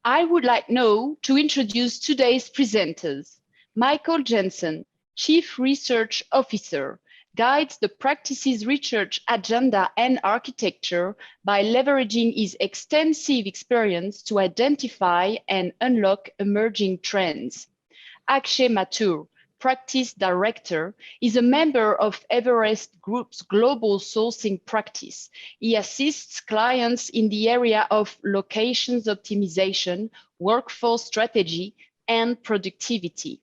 I would like now to introduce today's presenters. Michael Jensen, Chief Research Officer, guides the practice's research agenda and architecture by leveraging his extensive experience to identify and unlock emerging trends. Akshay Mathur, Practice Director, is a member of Everest Group's global sourcing practice. He assists clients in the area of locations optimization, workforce strategy, and productivity.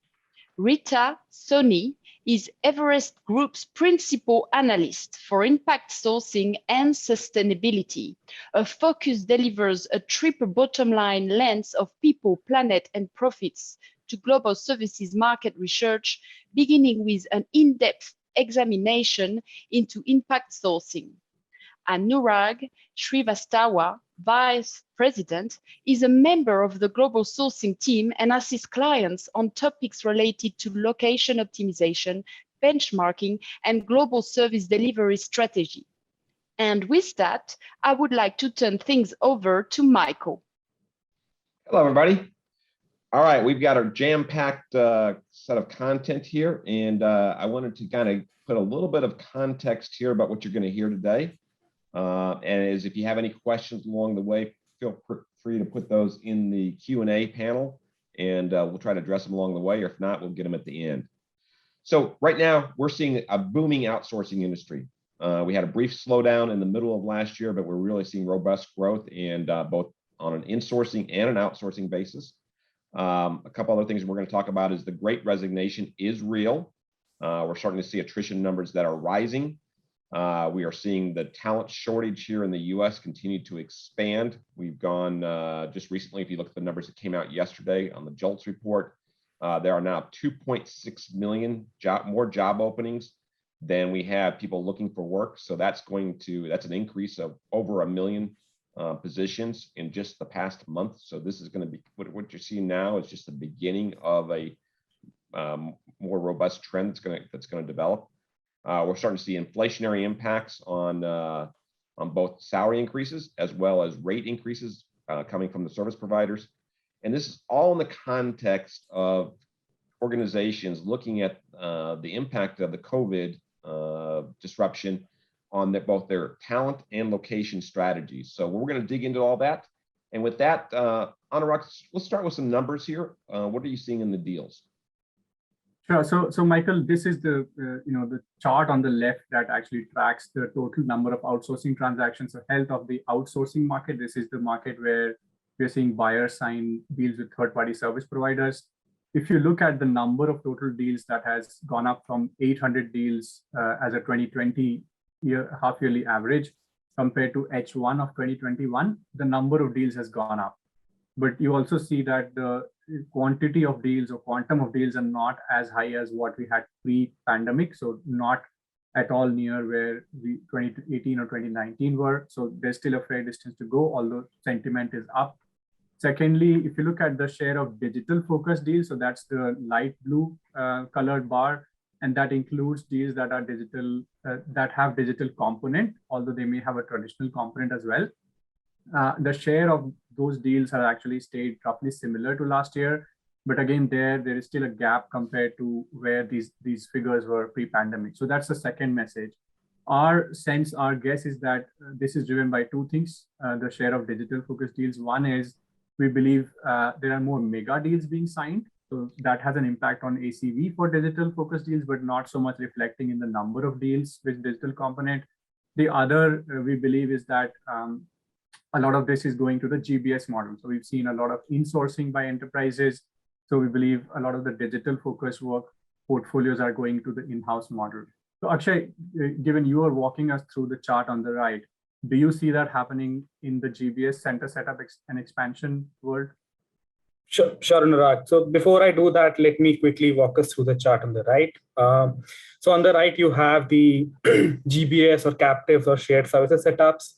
Rita Soni is Everest Group's principal analyst for impact sourcing and sustainability. Her focus delivers a triple bottom line lens of people, planet, and profits to global services market research, beginning with an in-depth examination into impact sourcing. Anurag Srivastawa, Vice President, is a member of the global sourcing team and assists clients on topics related to location optimization, benchmarking, and global service delivery strategy. And with that, I would like to turn things over to Michael. Hello, everybody. All right, we've got a jam-packed set of content here, and I wanted to kind of put a little bit of context here about what you're going to hear today. And as if you have any questions along the way, feel free to put those in the Q&A panel, and we'll try to address them along the way, or if not, we'll get them at the end. So right now, we're seeing a booming outsourcing industry. We had a brief slowdown in the middle of last year, but we're really seeing robust growth, and both on an insourcing and an outsourcing basis. A couple other things we're going to talk about is the Great Resignation is real. We're starting to see attrition numbers that are rising. We are seeing the talent shortage here in the US continue to expand. We've gone just recently, if you look at the numbers that came out yesterday on the JOLTS report, there are now 2.6 million more job openings than we have people looking for work. So that's an increase of over 1 million positions in just the past month. So this is going to be what you're seeing now is just the beginning of a more robust trend that's going to develop. We're starting to see inflationary impacts on both salary increases as well as rate increases coming from the service providers. And this is all in the context of organizations looking at the impact of the COVID disruption on both their talent and location strategies. So we're going to dig into all that. And with that, Anurag, let's start with some numbers here. What are you seeing in the deals? Sure. So Michael, this is the the chart on the left that actually tracks the total number of outsourcing transactions, the health of the outsourcing market. This is the market where we're seeing buyers sign deals with third-party service providers. If you look at the number of total deals that has gone up from 800 deals as a 2020 half-yearly average compared to H1 of 2021, the number of deals has gone up. But you also see that the quantity of deals or quantum of deals are not as high as what we had pre-pandemic. So not at all near where we 2018 or 2019 were. So there's still a fair distance to go, although sentiment is up. Secondly, if you look at the share of digital focused deals, so that's the light blue colored bar, and that includes deals that are digital, that have digital component, although they may have a traditional component as well. The share of those deals have actually stayed roughly similar to last year. But again, there is still a gap compared to where these figures were pre-pandemic. So that's the second message. Our sense, our guess is that this is driven by two things. The share of digital focused deals. One is we believe there are more mega deals being signed. So that has an impact on ACV for digital focused deals, but not so much reflecting in the number of deals with digital component. The other we believe is that a lot of this is going to the GBS model. So we've seen a lot of insourcing by enterprises. So we believe a lot of the digital focused work portfolios are going to the in-house model. So Akshay, given you are walking us through the chart on the right, do you see that happening in the GBS center setup and expansion world? Sure, Anurag. So before I do that, let me quickly walk us through the chart on the right. So on the right, you have the GBS or captives or shared services setups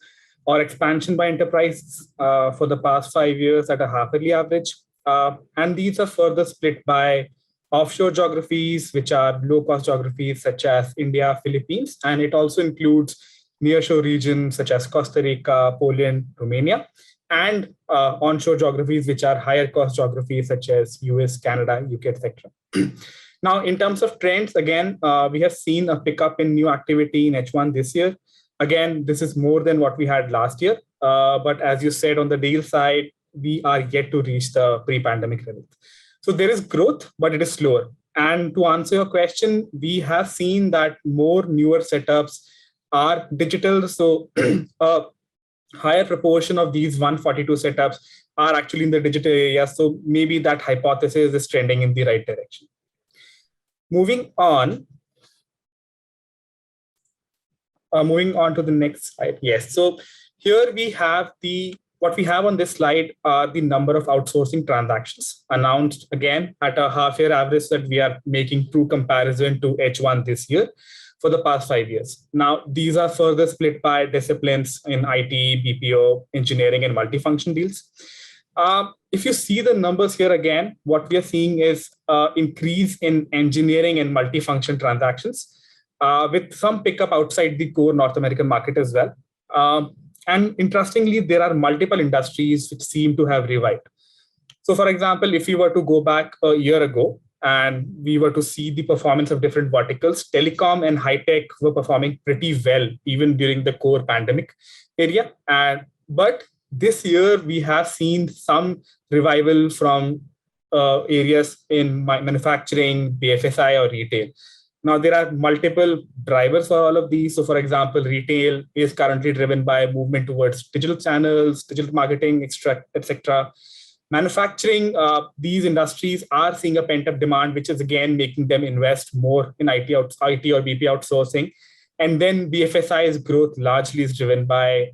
or expansion by enterprises for the past 5 years at a half-yearly average. And these are further split by offshore geographies, which are low-cost geographies such as India, Philippines, and it also includes nearshore regions such as Costa Rica, Poland, Romania, and onshore geographies, which are higher cost geographies such as US, Canada, UK, etc. Now, in terms of trends, again, we have seen a pickup in new activity in H1 this year. Again, this is more than what we had last year. But as you said, on the deal side, we are yet to reach the pre-pandemic level. So there is growth, but it is slower. And to answer your question, we have seen that more newer setups are digital. So a higher proportion of these 142 setups are actually in the digital area. So maybe that hypothesis is trending in the right direction. Moving on to the next slide. Yes, so here we have what we have on this slide are the number of outsourcing transactions announced again at a half-year average that we are making true comparison to H1 this year for the past 5 years. Now, these are further split by disciplines in IT, BPO, engineering, and multifunction deals. If you see the numbers here again, what we are seeing is increase in engineering and multifunction transactions with some pickup outside the core North American market as well. And interestingly, there are multiple industries which seem to have revived. So for example, if you were to go back a year ago and we were to see the performance of different verticals, telecom and high tech were performing pretty well, even during the core pandemic area. But this year, we have seen some revival from areas in manufacturing, BFSI, or retail. Now, there are multiple drivers for all of these. So, for example, retail is currently driven by movement towards digital channels, digital marketing, etc. Manufacturing, these industries are seeing a pent-up demand, which is again making them invest more in IT or BP outsourcing. And then BFSI's growth largely is driven by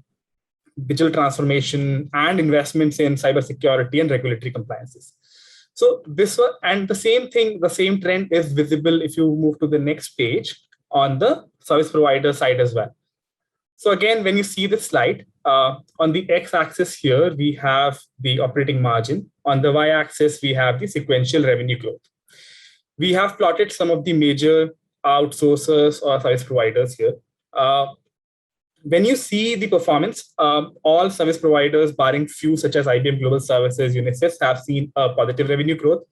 digital transformation and investments in cybersecurity and regulatory compliances. So this one, and the same thing, the same trend is visible if you move to the next page on the service provider side as well. So again, when you see this slide, on the x-axis here, we have the operating margin. On the y-axis, we have the sequential revenue growth. We have plotted some of the major outsourcers or service providers here. When you see the performance, all service providers, barring few such as IBM Global Services, Unisys, have seen a positive revenue growth.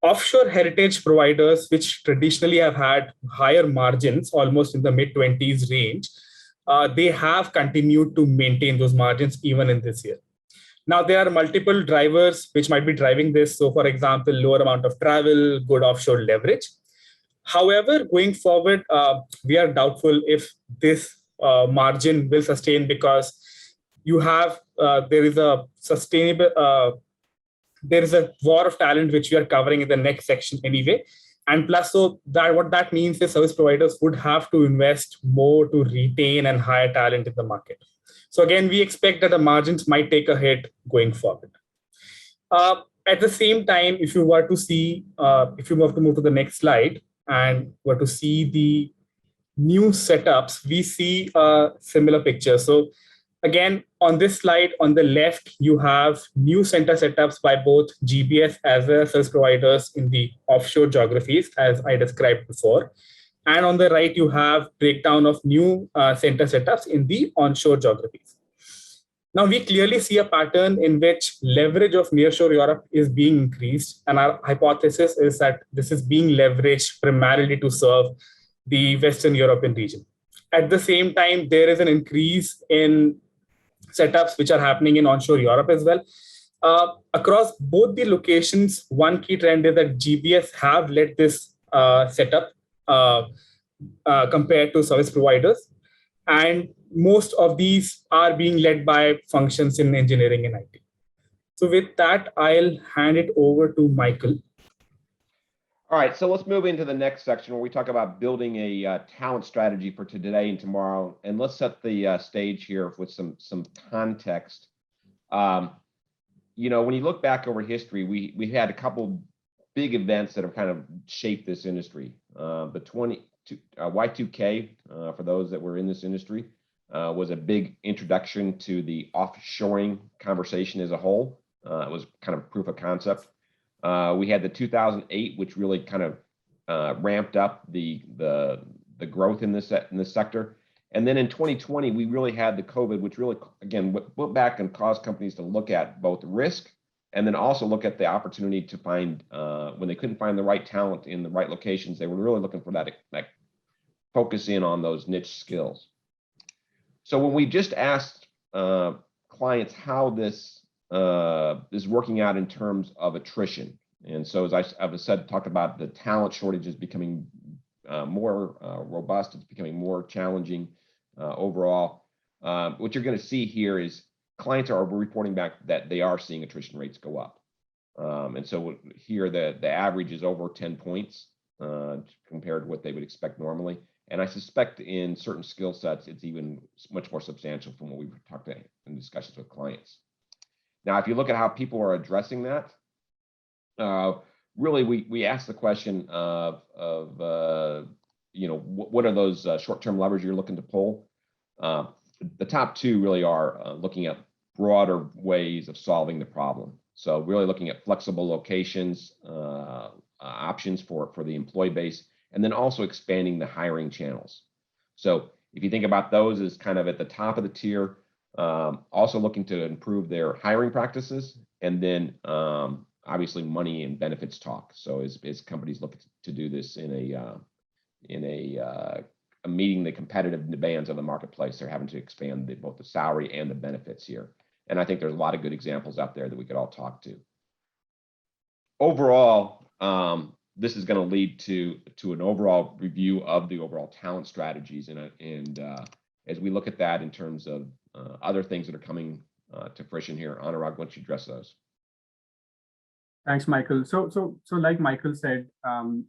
Offshore heritage providers, which traditionally have had higher margins, almost in the mid-20s range, they have continued to maintain those margins even in this year. Now, there are multiple drivers which might be driving this. So, for example, lower amount of travel, good offshore leverage. However, going forward, we are doubtful if this margin will sustain, because you have there is a sustainable there is a war of talent which we are covering in the next section anyway, and plus so that what that means is service providers would have to invest more to retain and hire talent in the market. So again, we expect that the margins might take a hit going forward. At the same time, if you were to see if you were to move to the next slide and were to see the new setups, we see a similar picture. So again, on this slide, on the left, you have new center setups by both GBS as well as service providers in the offshore geographies, as I described before. And on the right, you have breakdown of new center setups in the onshore geographies. Now, we clearly see a pattern in which leverage of nearshore Europe is being increased. And our hypothesis is that this is being leveraged primarily to serve the Western European region. At the same time, there is an increase in setups which are happening in onshore Europe as well. Across both the locations, one key trend is that GBS have led this setup compared to service providers. And most of these are being led by functions in engineering and IT. So with that, I'll hand it over to Michael. All right, so let's move into the next section where we talk about building a talent strategy for today and tomorrow. And let's set the stage here with some context. You know, when you look back over history, we had a couple big events that have kind of shaped this industry. The Y2K, for those that were in this industry, was a big introduction to the offshoring conversation as a whole. It was kind of proof of concept. We had the 2008, which really kind of ramped up the growth in this sector. And then in 2020, we really had the COVID, which really, again, went back and caused companies to look at both risk and then also look at the opportunity to find, when they couldn't find the right talent in the right locations, they were really looking for that focus in on those niche skills. So when we just asked clients how this is working out in terms of attrition, and so as I've said, talked about the talent shortages becoming more robust, it's becoming more challenging overall. What you're going to see here is clients are reporting back that they are seeing attrition rates go up. And so here the average is over 10 points compared to what they would expect normally. And I suspect in certain skill sets, it's even much more substantial from what we've talked about in discussions with clients. Now, if you look at how people are addressing that, really, we asked the question of you know, what are those short-term levers you're looking to pull? The top two really are looking at broader ways of solving the problem. So really looking at flexible locations, options for the employee base, and then also expanding the hiring channels. So if you think about those as kind of at the top of the tier, also looking to improve their hiring practices, and then obviously money and benefits talk. So as companies look to do this in a meeting the competitive demands of the marketplace, they're having to expand both the salary and the benefits here. And I think there's a lot of good examples out there that we could all talk to. Overall, this is going to lead to an overall review of the overall talent strategies, and as we look at that in terms of other things that are coming to fruition here, Anurag, why don't you address those? Thanks, Michael. So like Michael said,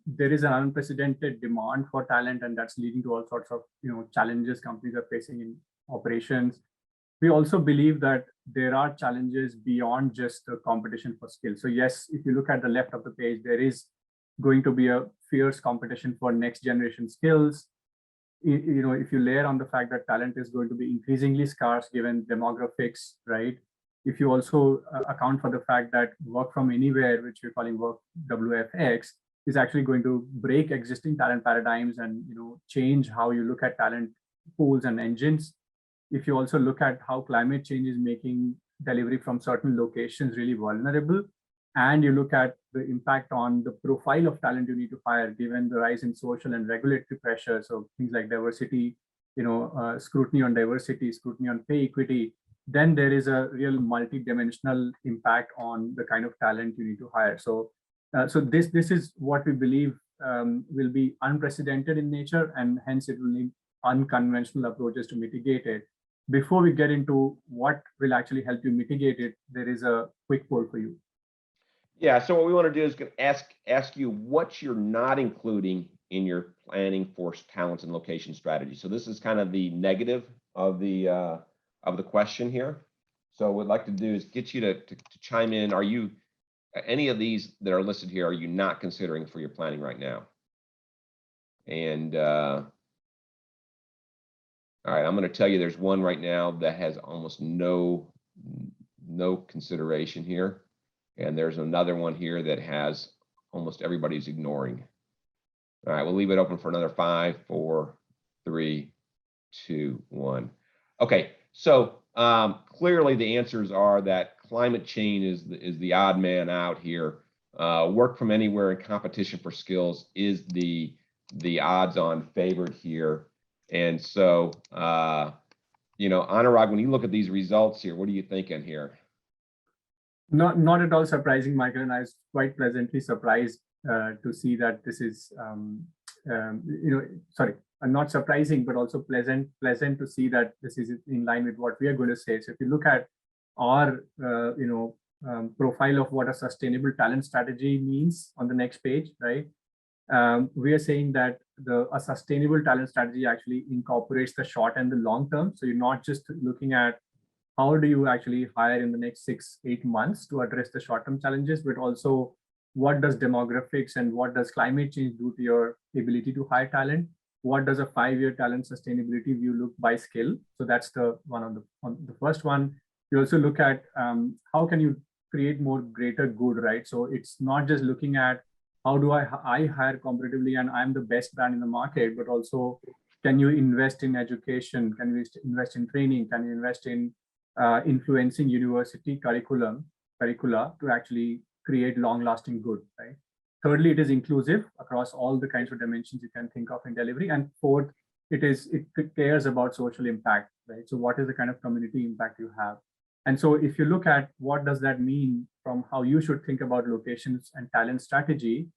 there is an unprecedented demand for talent, and that's leading to all sorts of challenges companies are facing in operations. We also believe that there are challenges beyond just the competition for skills. So yes, if you look at the left of the page, there is going to be a fierce competition for next generation skills. If you layer on the fact that talent is going to be increasingly scarce given demographics, right? If you also account for the fact that work from anywhere, which we're calling work WFX, is actually going to break existing talent paradigms and change how you look at talent pools and engines. If you also look at how climate change is making delivery from certain locations really vulnerable, and you look at the impact on the profile of talent you need to hire, given the rise in social and regulatory pressure, so things like diversity, scrutiny on diversity, scrutiny on pay equity, then there is a real multi-dimensional impact on the kind of talent you need to hire. So, this is what we believe will be unprecedented in nature, and hence it will need unconventional approaches to mitigate it. Before we get into what will actually help you mitigate it, there is a quick poll for you. Yeah, so what we want to do is ask you what you're not including in your planning for talents and location strategy. So this is kind of the negative of the question here. So what we'd like to do is get you to chime in. Are you, any of these that are listed here, are you not considering for your planning right now? And all right, I'm going to tell you there's one right now that has almost no consideration here. And there's another one here that has almost everybody's ignoring. All right, we'll leave it open for another 5, 4, 3, 2, 1. Okay, so clearly the answers are that climate change is the odd man out here. Work from anywhere and competition for skills is the odds-on favorite here. And so, Anurag, when you look at these results here, what are you thinking here? Not at all surprising, Michael, and I was quite pleasantly surprised to see that this is, not surprising, but also pleasant to see that this is in line with what we are going to say. So if you look at our, profile of what a sustainable talent strategy means on the next page, right? We are saying that a sustainable talent strategy actually incorporates the short and the long term. So you're not just looking at how do you actually hire in the next 6-8 months to address the short-term challenges, but also what does demographics and what does climate change do to your ability to hire talent? What does a 5-year talent sustainability view look by skill? So that's the one on the first one. You also look at how can you create more greater good, right? So it's not just looking at how do I hire competitively and I'm the best brand in the market, but also Can you invest in education? Can you invest in training? Can you invest in influencing university curricula to actually create long-lasting good, right? Thirdly, it is inclusive across all the kinds of dimensions you can think of in delivery. And fourth, it cares about social impact, right? So what is the kind of community impact you have? And so if you look at what does that mean from how you should think about locations and talent strategy,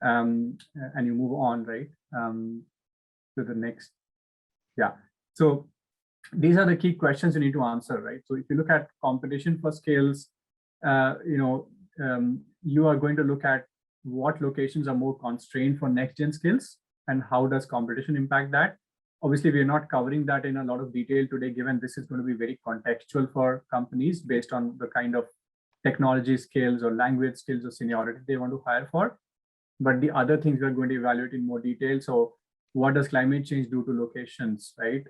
and you move on, right, to the next. Yeah. So these are the key questions you need to answer, right? So if you look at competition for skills, you are going to look at what locations are more constrained for next-gen skills and how does competition impact that. Obviously, we are not covering that in a lot of detail today, given this is going to be very contextual for companies based on the kind of technology skills or language skills or seniority they want to hire for. But the other things we're going to evaluate in more detail. So what does climate change do to locations, right?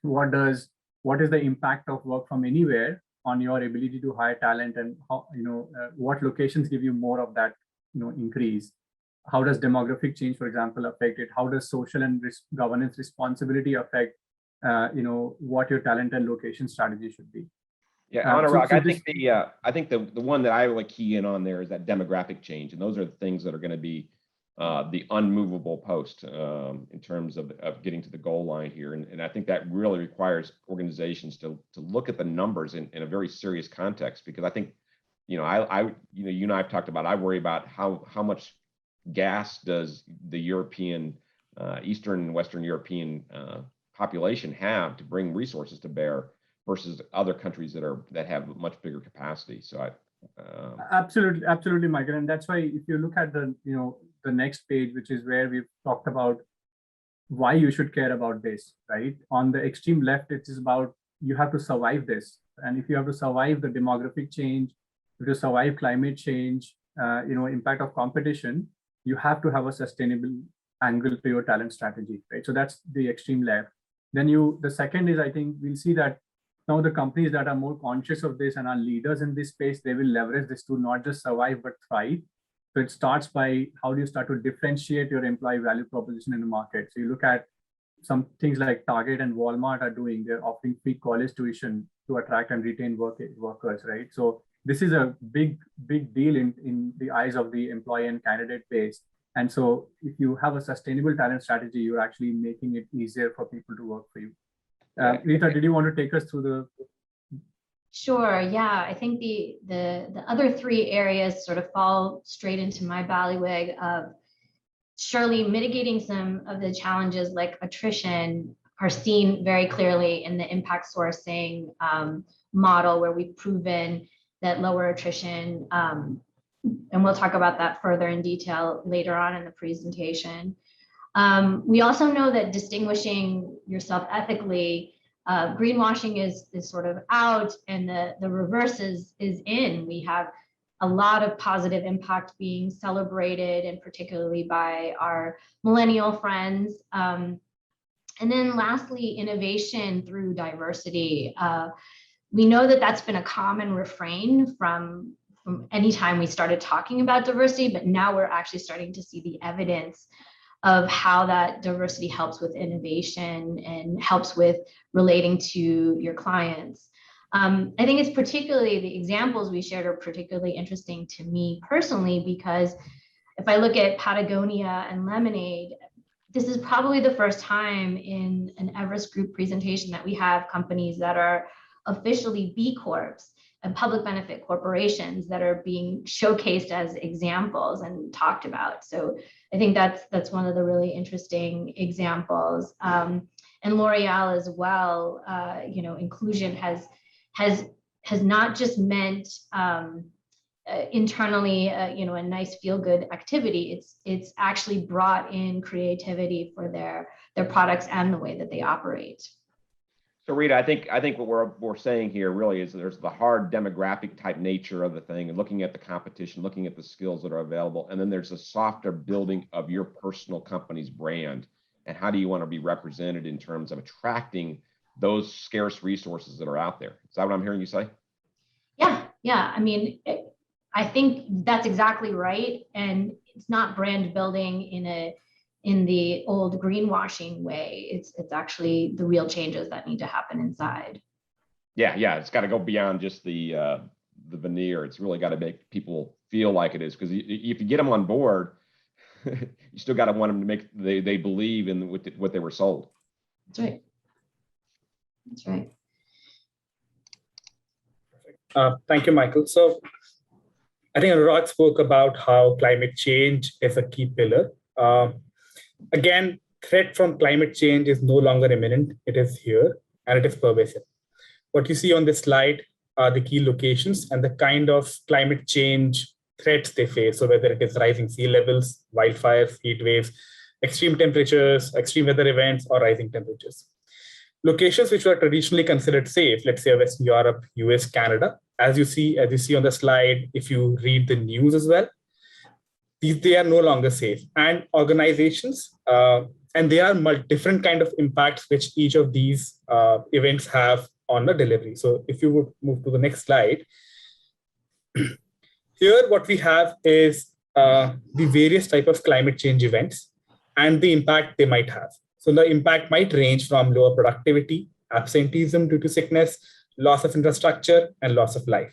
What is the impact of work from anywhere on your ability to hire talent, and how, what locations give you more of that, increase? How does demographic change, for example, affect it? How does social and governance responsibility affect, what your talent and location strategy should be? Yeah, Anurag, I think the one that I would key in on there is that demographic change, and those are the things that are going to be the unmovable post in terms of getting to the goal line here, and I think that really requires organizations to look at the numbers in a very serious context, because I think, you and I have talked about, I worry about how much gas does the European, Eastern and Western European population have to bring resources to bear versus other countries that have much bigger capacity. So absolutely, Michael, and that's why if you look at the next page, which is where we've talked about why you should care about this, right? On the extreme left, it is about you have to survive this, and if you have to survive the demographic change, if you survive climate change, impact of competition, you have to have a sustainable angle to your talent strategy, right? So that's the extreme left. Then the second is, I think we'll see that now the companies that are more conscious of this and are leaders in this space, they will leverage this to not just survive, but thrive. So it starts by how do you start to differentiate your employee value proposition in the market? So you look at some things like Target and Walmart are doing, they're offering free college tuition to attract and retain workers, right? So this is a big deal in the eyes of the employee and candidate base. And so if you have a sustainable talent strategy, you're actually making it easier for people to work for you. Rita, did you want to take us through the? Sure. Yeah, I think the other three areas sort of fall straight into my ballywag of surely mitigating some of the challenges like attrition are seen very clearly in the impact sourcing model, where we've proven that lower attrition, and we'll talk about that further in detail later on in the presentation. We also know that distinguishing yourself ethically, greenwashing is sort of out, and the reverse is in. We have a lot of positive impact being celebrated, and particularly by our millennial friends. And then lastly, innovation through diversity. We know that that's been a common refrain from any time we started talking about diversity, but now we're actually starting to see the evidence of how that diversity helps with innovation and helps with relating to your clients. I think it's particularly, the examples we shared are particularly interesting to me personally, because if I look at Patagonia and Lemonade, this is probably the first time in an Everest Group presentation that we have companies that are officially B Corps and public benefit corporations that are being showcased as examples and talked about. So I think that's one of the really interesting examples. And L'Oreal as well, inclusion has not just meant internally, a nice feel-good activity. It's actually brought in creativity for their products and the way that they operate. So Rita, I think what we're saying here really is there's the hard demographic type nature of the thing, and looking at the competition, looking at the skills that are available, and then there's a softer building of your personal company's brand, and how do you want to be represented in terms of attracting those scarce resources that are out there. Is that what I'm hearing you say? Yeah. I mean, I think that's exactly right, and it's not brand building in in the old greenwashing way. It's actually the real changes that need to happen inside. Yeah, it's got to go beyond just the veneer. It's really got to make people feel like it is, because if you get them on board, you still got to want them to make they believe in what they were sold. That's right. That's right. Thank you, Michael. So I think Anurag spoke about how climate change is a key pillar. Again, threat from climate change is no longer imminent. It is here and it is pervasive. What you see on this slide are the key locations and the kind of climate change threats they face. So whether it is rising sea levels, wildfires, heat waves, extreme temperatures, extreme weather events, or rising temperatures. Locations which were traditionally considered safe, let's say Western Europe, US, Canada, as you see on the slide, if you read the news as well, they are no longer safe. And organizations, and there are different kind of impacts which each of these events have on the delivery. So if you would move to the next slide, here what we have is the various type of climate change events and the impact they might have. So the impact might range from lower productivity, absenteeism due to sickness, loss of infrastructure, and loss of life.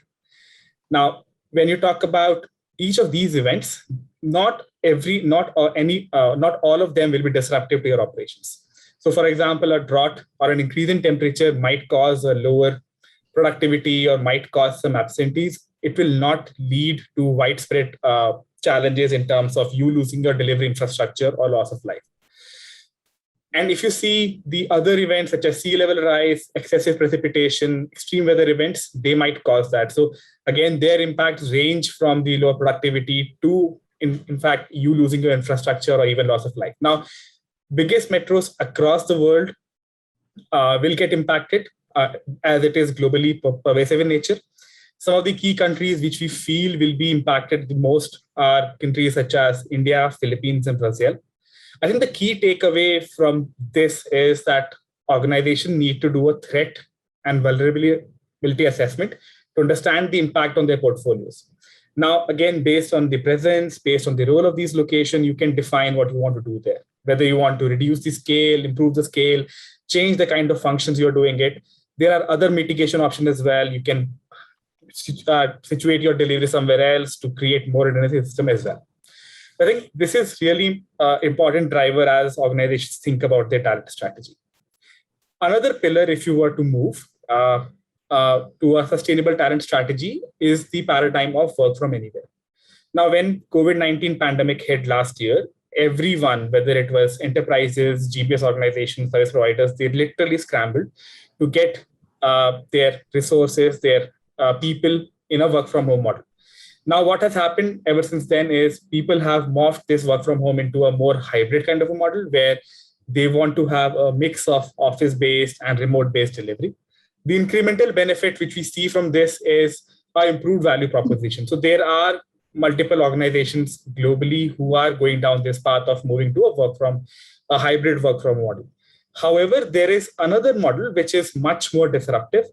Now, when you talk about each of these events, not all of them will be disruptive to your operations. So for example, a drought or an increase in temperature might cause a lower productivity or might cause some absentees. It will not lead to widespread challenges in terms of you losing your delivery infrastructure or loss of life. And if you see the other events such as sea level rise, excessive precipitation, extreme weather events, they might cause that. So again, their impacts range from the lower productivity to, in fact, you losing your infrastructure or even loss of life. Now, biggest metros across the world will get impacted as it is globally pervasive in nature. Some of the key countries which we feel will be impacted the most are countries such as India, Philippines, and Brazil. I think the key takeaway from this is that organizations need to do a threat and vulnerability assessment to understand the impact on their portfolios. Now, again, based on the presence, based on the role of these locations, you can define what you want to do there. Whether you want to reduce the scale, improve the scale, change the kind of functions you're doing it. There are other mitigation options as well. You can situate your delivery somewhere else to create more redundancy system as well. I think this is really important driver as organizations think about their talent strategy. Another pillar, if you were to move to a sustainable talent strategy, is the paradigm of work from anywhere. Now, when COVID-19 pandemic hit last year, everyone, whether it was enterprises, GPS organizations, service providers, they literally scrambled to get their resources, their people in a work from home model. Now, what has happened ever since then is people have morphed this work from home into a more hybrid kind of a model where they want to have a mix of office-based and remote-based delivery. The incremental benefit which we see from this is our improved value proposition. So there are multiple organizations globally who are going down this path of moving to a hybrid work from model. However, there is another model which is much more disruptive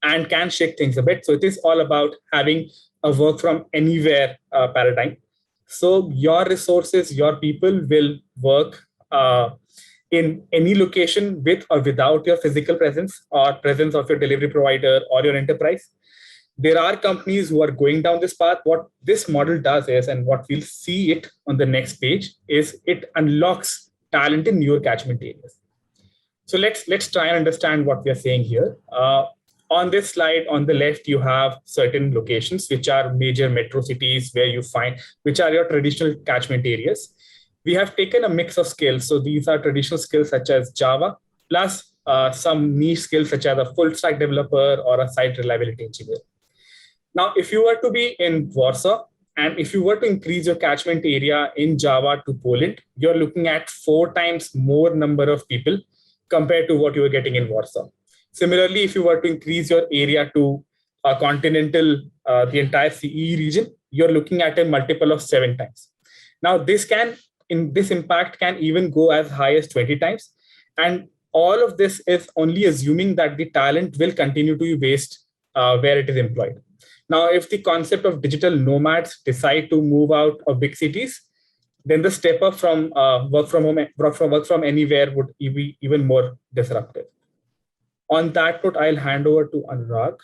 and can shake things a bit. So it is all about having a work from anywhere paradigm. So your resources, your people will work in any location with or without your physical presence or presence of your delivery provider or your enterprise. There are companies who are going down this path. What this model does is, and what we'll see it on the next page, is it unlocks talent in newer catchment areas. So let's try and understand what we are saying here. On this slide, on the left, you have certain locations, which are major metro cities where you find, which are your traditional catchment areas. We have taken a mix of skills. So these are traditional skills such as Java, plus some niche skills such as a full stack developer or a site reliability engineer. Now, if you were to be in Warsaw, and if you were to increase your catchment area in Java to Poland, you're looking at 4 times more number of people compared to what you were getting in Warsaw. Similarly, if you were to increase your area to continental, the entire CE region, you're looking at a multiple of 7 times. Now, this impact can even go as high as 20 times. And all of this is only assuming that the talent will continue to be based where it is employed. Now, if the concept of digital nomads decide to move out of big cities, then the step up from work from anywhere would be even more disruptive. On that note, I'll hand over to Anurag.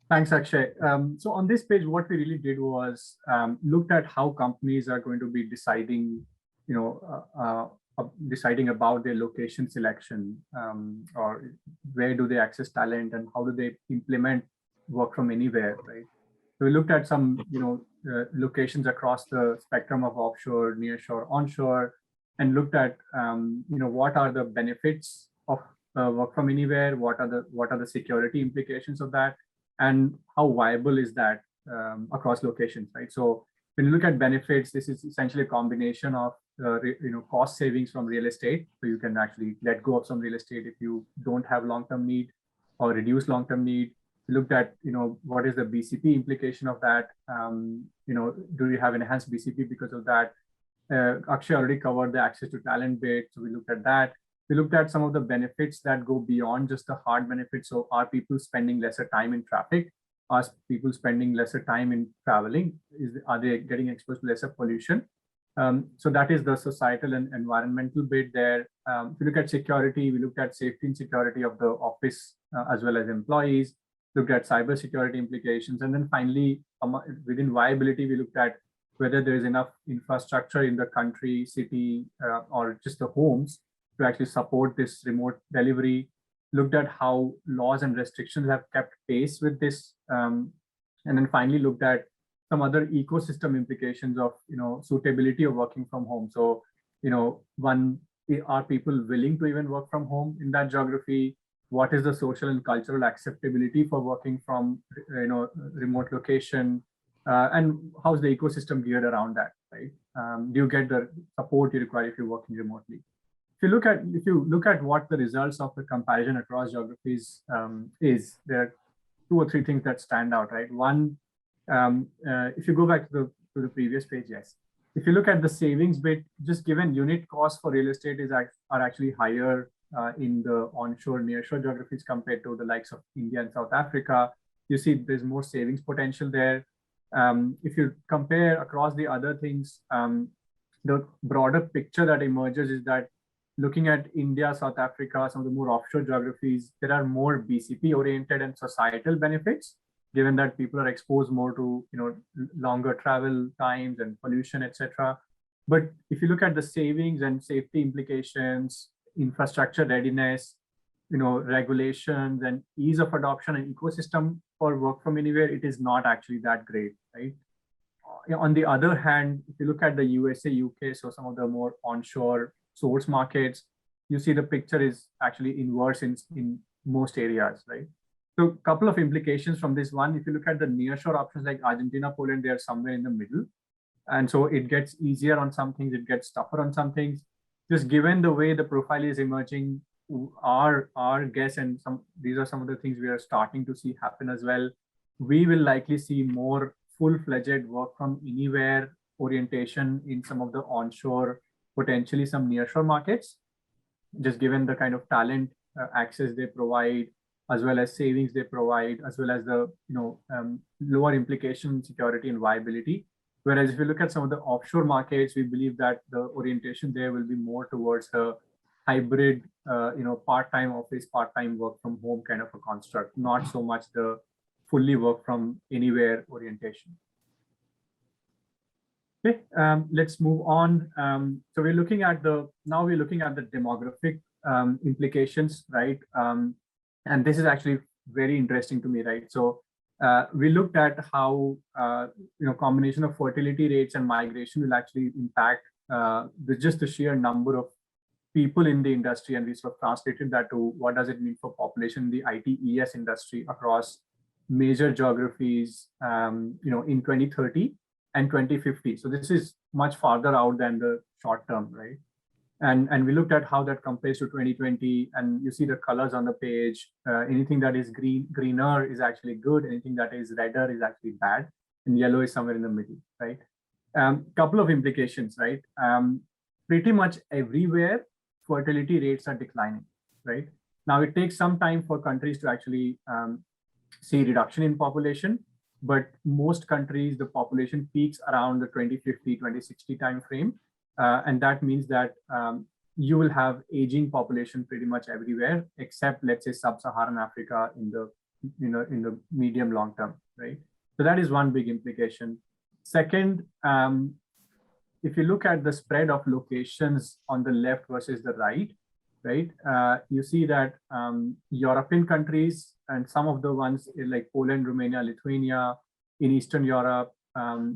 Thanks, Akshay. So on this page, what we really did was looked at how companies are going to be deciding, deciding about their location selection, or where do they access talent, and how do they implement work from anywhere, right? So we looked at some, locations across the spectrum of offshore, nearshore, onshore, and looked at, what are the benefits of work from anywhere, what are the security implications of that, and how viable is that across locations, right? So when you look at benefits, this is essentially a combination of cost savings from real estate. So you can actually let go of some real estate if you don't have long-term need, or reduce long-term need. We looked at what is the BCP implication of that. Do you have enhanced BCP because of that? Akshay already covered the access to talent bit, so we looked at that. We looked at some of the benefits that go beyond just the hard benefits. So are people spending lesser time in traffic? Are people spending lesser time in traveling? Are they getting exposed to lesser pollution? So that is the societal and environmental bit there. If you look at security, we looked at safety and security of the office as well as employees, looked at cybersecurity implications. And then finally, within viability, we looked at whether there is enough infrastructure in the country, city, or just the homes to actually support this remote delivery, looked at how laws and restrictions have kept pace with this, and then finally looked at some other ecosystem implications of suitability of working from home. So one, are people willing to even work from home in that geography? What is the social and cultural acceptability for working from remote location, and how's the ecosystem geared around that, right? Do you get the support you require if you're working remotely? If you look at what the results of the comparison across geographies is, there are 2 or 3 things that stand out, right? One, if you go back to the previous page, yes. If you look at the savings bit, just given unit costs for real estate are actually higher in the onshore, nearshore geographies compared to the likes of India and South Africa. You see there's more savings potential there. If you compare across the other things, the broader picture that emerges is that looking at India, South Africa, some of the more offshore geographies, there are more BCP oriented and societal benefits, given that people are exposed more to longer travel times and pollution, etc. But if you look at the savings and safety implications, infrastructure readiness, regulations and ease of adoption and ecosystem for work from anywhere, it is not actually that great, right? On the other hand, if you look at the USA, UK, so some of the more onshore source markets, you see the picture is actually inverse in most areas, right? So a couple of implications from this one. If you look at the nearshore options like Argentina, Poland, they are somewhere in the middle. And so it gets easier on some things, it gets tougher on some things. Just given the way the profile is emerging, our guess, and these are some of the things we are starting to see happen as well. We will likely see more full-fledged work from anywhere orientation in some of the onshore, potentially some nearshore markets, just given the kind of talent access they provide, as well as savings they provide, as well as the lower implication security and viability. Whereas if you look at some of the offshore markets, we believe that the orientation there will be more towards the hybrid, part-time office, part-time work from home kind of a construct, not so much the fully work from anywhere orientation. Okay, let's move on. So we're looking at the demographic implications, right? And this is actually very interesting to me, right? So we looked at how combination of fertility rates and migration will actually impact just the sheer number of people in the industry, and we sort of translated that to what does it mean for population in the IT/ES industry across major geographies, in 2030 and 2050. So this is much farther out than the short term, right? And we looked at how that compares to 2020, and you see the colors on the page. Anything that is greener is actually good. Anything that is redder is actually bad, and yellow is somewhere in the middle, right? Couple of implications, right? Pretty much everywhere, fertility rates are declining, right? Now it takes some time for countries to actually see reduction in population, but most countries, the population peaks around the 2050, 2060 timeframe. And that means that you will have aging population pretty much everywhere, except let's say sub-Saharan Africa in the medium long term, right? So that is one big implication. Second, if you look at the spread of locations on the left versus the right, you see that European countries and some of the ones like Poland, Romania, Lithuania, in Eastern Europe,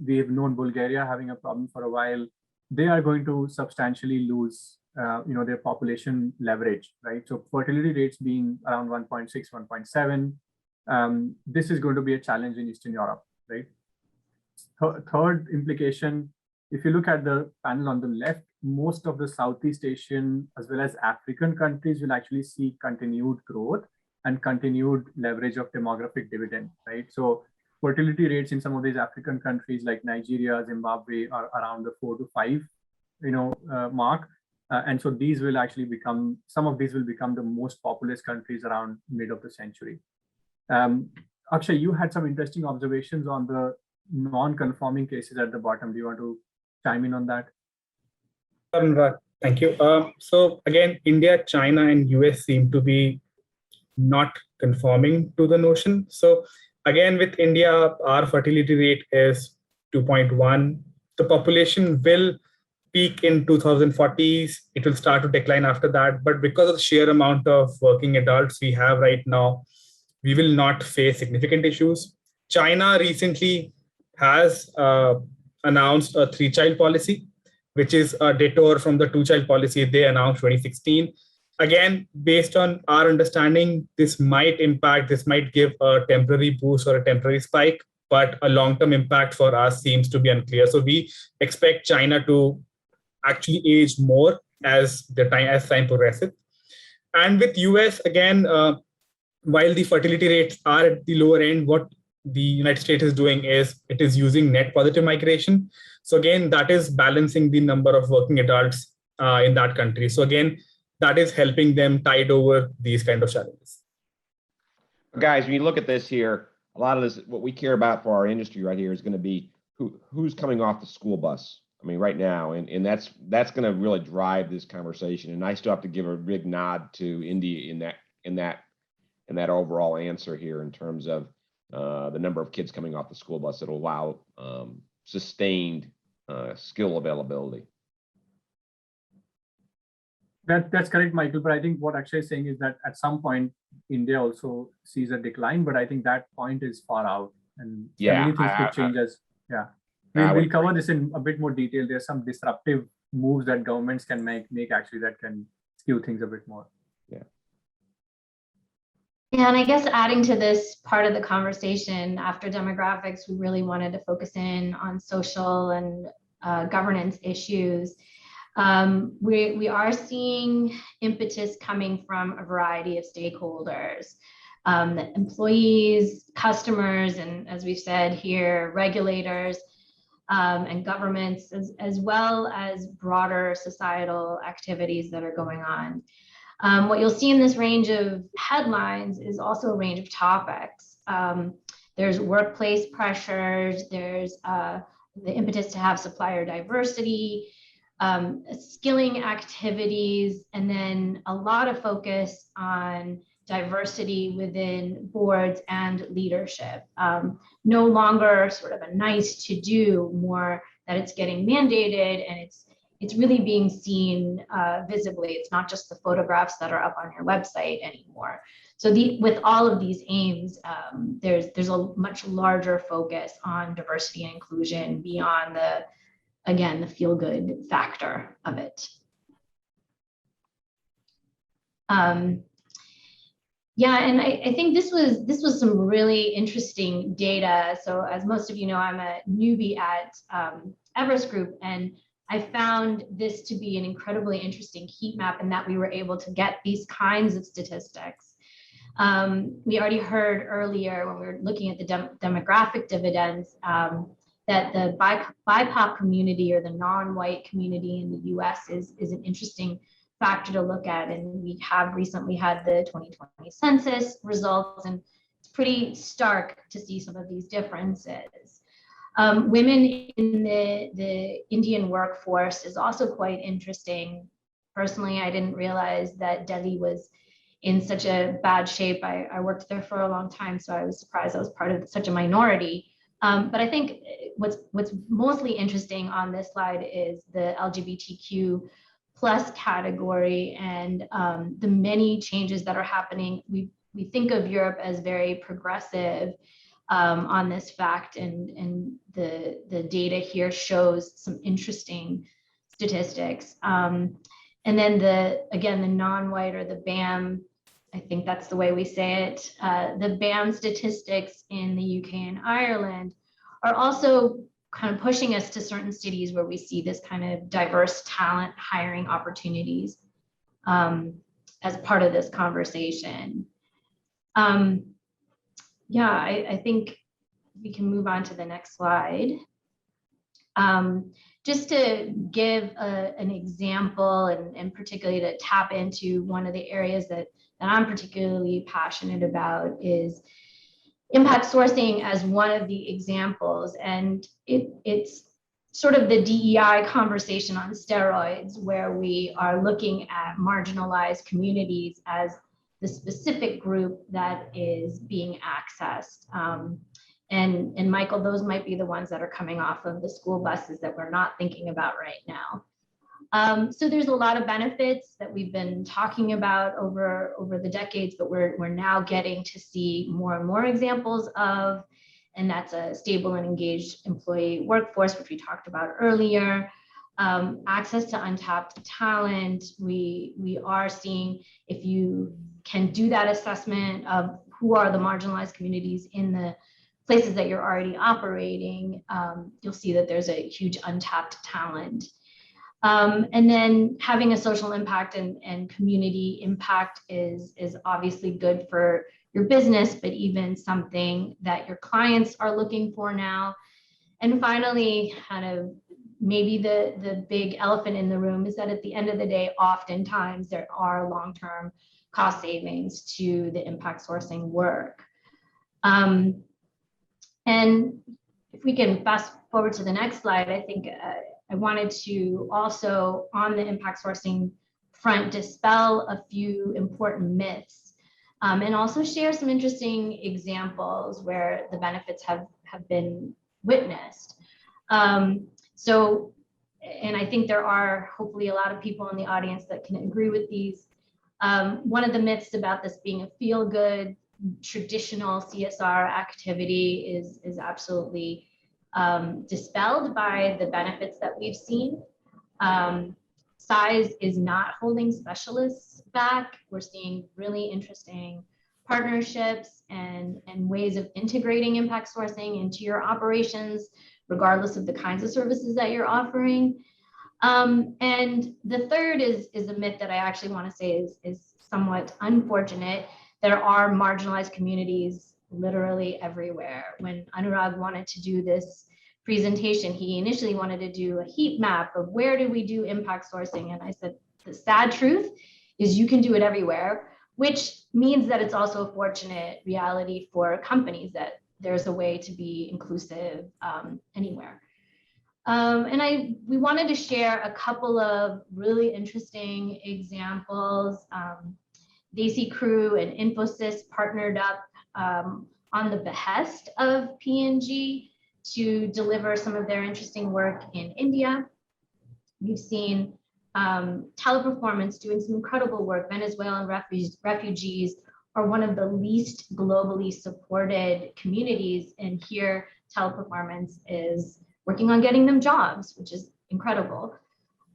we have known Bulgaria having a problem for a while. They are going to substantially lose their population leverage, right? So fertility rates being around 1.6, 1.7, this is going to be a challenge in Eastern Europe, right? Third implication, if you look at the panel on the left, most of the Southeast Asian as well as African countries will actually see continued growth and continued leverage of demographic dividend, right? So fertility rates in some of these African countries like Nigeria, Zimbabwe are around the 4 to 5, mark. And so these will actually become, some of these will become the most populous countries around mid of the century. Akshay, you had some interesting observations on the non-conforming cases at the bottom. Do you want to chime in on that? Thank you. So again, India, China, and US seem to be not conforming to the notion. So again, with India, our fertility rate is 2.1. The population will peak in 2040s. It will start to decline after that. But because of the sheer amount of working adults we have right now, we will not face significant issues. China recently has announced a 3-child policy, which is a detour from the 2-child policy they announced 2016. Again, based on our understanding, this might give a temporary boost or a temporary spike, but a long-term impact for us seems to be unclear. So we expect China to actually age more as time progresses. And with US, again, while the fertility rates are at the lower end, what the United States is doing is it is using net positive migration. So again, that is balancing the number of working adults in that country. So again, that is helping them tide over these kind of challenges. Guys, when you look at this here, a lot of this, what we care about for our industry right here is going to be who's coming off the school bus. I mean, right now, and that's going to really drive this conversation. And I still have to give a big nod to India in that overall answer here in terms of the number of kids coming off the school bus that will allow sustained skill availability. That's correct, Michael. But I think what Akshay is saying is that at some point, India also sees a decline, but I think that point is far out. And many things could change as, We'll cover this in a bit more detail. There's some disruptive moves that governments can make actually that can skew things a bit more. Yeah, and I guess adding to this part of the conversation, after demographics, we really wanted to focus in on social and governance issues. We are seeing impetus coming from a variety of stakeholders, employees, customers, and as we've said here, regulators, and governments, as well as broader societal activities that are going on. What you'll see in this range of headlines is also a range of topics. There's workplace pressures, there's the impetus to have supplier diversity, skilling activities, and then a lot of focus on diversity within boards and leadership. No longer sort of a nice to do, more that it's getting mandated and it's really being seen visibly. It's not just the photographs that are up on your website anymore. So with all of these aims, there's a much larger focus on diversity and inclusion beyond the feel-good factor of it. Yeah, and I think this was some really interesting data. So as most of you know, I'm a newbie at Everest Group, and I found this to be an incredibly interesting heat map in that we were able to get these kinds of statistics. We already heard earlier when we were looking at the demographic dividends that the BIPOC community or the non-white community in the US is an interesting factor to look at. And we have recently had the 2020 census results, and it's pretty stark to see some of these differences. Women in the Indian workforce is also quite interesting. Personally, I didn't realize that Delhi was in such a bad shape. I worked there for a long time, so I was surprised I was part of such a minority. But I think what's mostly interesting on this slide is the LGBTQ plus category and the many changes that are happening. We think of Europe as very progressive on this fact, and the data here shows some interesting statistics. And then again, the non-white or the BAM, I think that's the way we say it, the BAM statistics in the UK and Ireland are also kind of pushing us to certain cities where we see this kind of diverse talent hiring opportunities as part of this conversation. Yeah, I think we can move on to the next slide. Just to give an example and particularly to tap into one of the areas that I'm particularly passionate about is impact sourcing as one of the examples. And it's sort of the DEI conversation on steroids, where we are looking at marginalized communities as the specific group that is being accessed. And Michael, those might be the ones that are coming off of the school buses that we're not thinking about right now. So there's a lot of benefits that we've been talking about over the decades, but we're now getting to see more and more examples of, and that's a stable and engaged employee workforce, which we talked about earlier. Access to untapped talent. We are seeing, if you can do that assessment of who are the marginalized communities in the places that you're already operating, you'll see that there's a huge untapped talent. And then having a social impact and community impact is obviously good for your business, but even something that your clients are looking for now. And finally, kind of maybe the big elephant in the room is that at the end of the day, oftentimes there are long-term cost savings to the impact sourcing work. And if we can fast forward to the next slide, I think I wanted to also, on the impact sourcing front, dispel a few important myths and also share some interesting examples where the benefits have been witnessed. So, and I think there are hopefully a lot of people in the audience that can agree with these. One of the myths about this being a feel-good, traditional CSR activity is absolutely dispelled by the benefits that we've seen. Size is not holding specialists back. We're seeing really interesting partnerships and ways of integrating impact sourcing into your operations, regardless of the kinds of services that you're offering. And the third is a myth that I actually want to say is somewhat unfortunate. There are marginalized communities literally everywhere. When Anurag wanted to do this presentation, he initially wanted to do a heat map of where do we do impact sourcing. And I said, the sad truth is you can do it everywhere, which means that it's also a fortunate reality for companies that there's a way to be inclusive anywhere. And we wanted to share a couple of really interesting examples. Desi Crew and Infosys partnered up on the behest of P&G to deliver some of their interesting work in India. You've seen Teleperformance doing some incredible work. Venezuelan refugees are one of the least globally supported communities, and here Teleperformance is working on getting them jobs, which is incredible.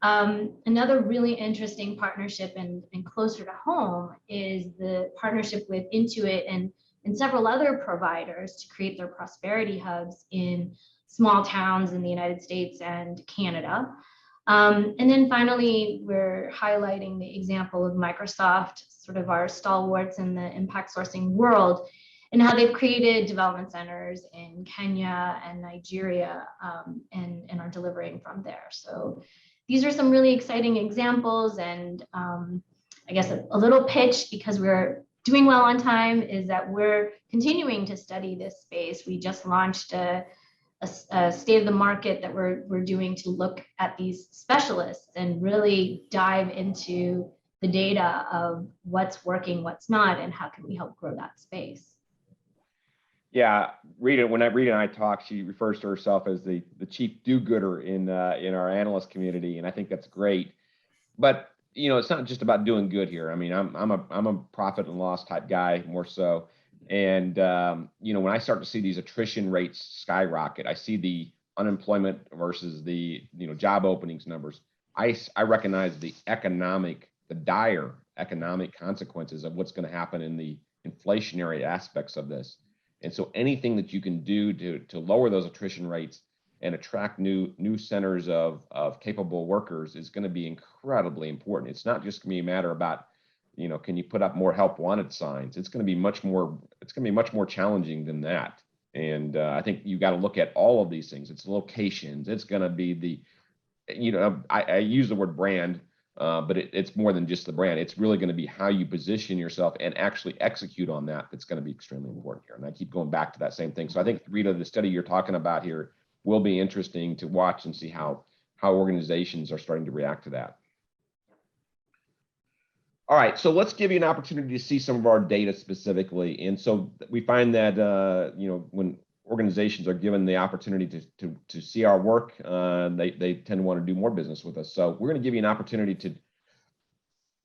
Another really interesting partnership and closer to home is the partnership with Intuit and several other providers to create their prosperity hubs in small towns in the United States and Canada. And then finally, we're highlighting the example of Microsoft, sort of our stalwarts in the impact sourcing world, and how they've created development centers in Kenya and Nigeria and are delivering from there. So these are some really exciting examples, and I guess a little pitch, because we're doing well on time is that we're continuing to study this space. We just launched a state of the market that we're doing to look at these specialists and really dive into the data of what's working, what's not, and how can we help grow that space. Yeah, Rita, when Rita and I talk, she refers to herself as the chief do-gooder in our analyst community, and I think that's great. But you know, it's not just about doing good here. I mean, I'm a profit and loss type guy more so, and you know, when I start to see these attrition rates skyrocket, I see the unemployment versus the job openings numbers. I recognize the dire economic consequences of what's going to happen in the inflationary aspects of this. And so anything that you can do to lower those attrition rates and attract new centers of capable workers is going to be incredibly important. It's not just going to be a matter about, can you put up more help wanted signs? It's going to be much more challenging than that. And I think you got to look at all of these things. It's locations. It's going to be I use the word brand, but it's more than just the brand. It's really going to be how you position yourself and actually execute on that. That's going to be extremely important here. And I keep going back to that same thing. So I think, Rita, the study you're talking about here will be interesting to watch and see how organizations are starting to react to that. All right, so let's give you an opportunity to see some of our data specifically. And so we find that when organizations are given the opportunity to see our work, they tend to want to do more business with us. So we're going to give you an opportunity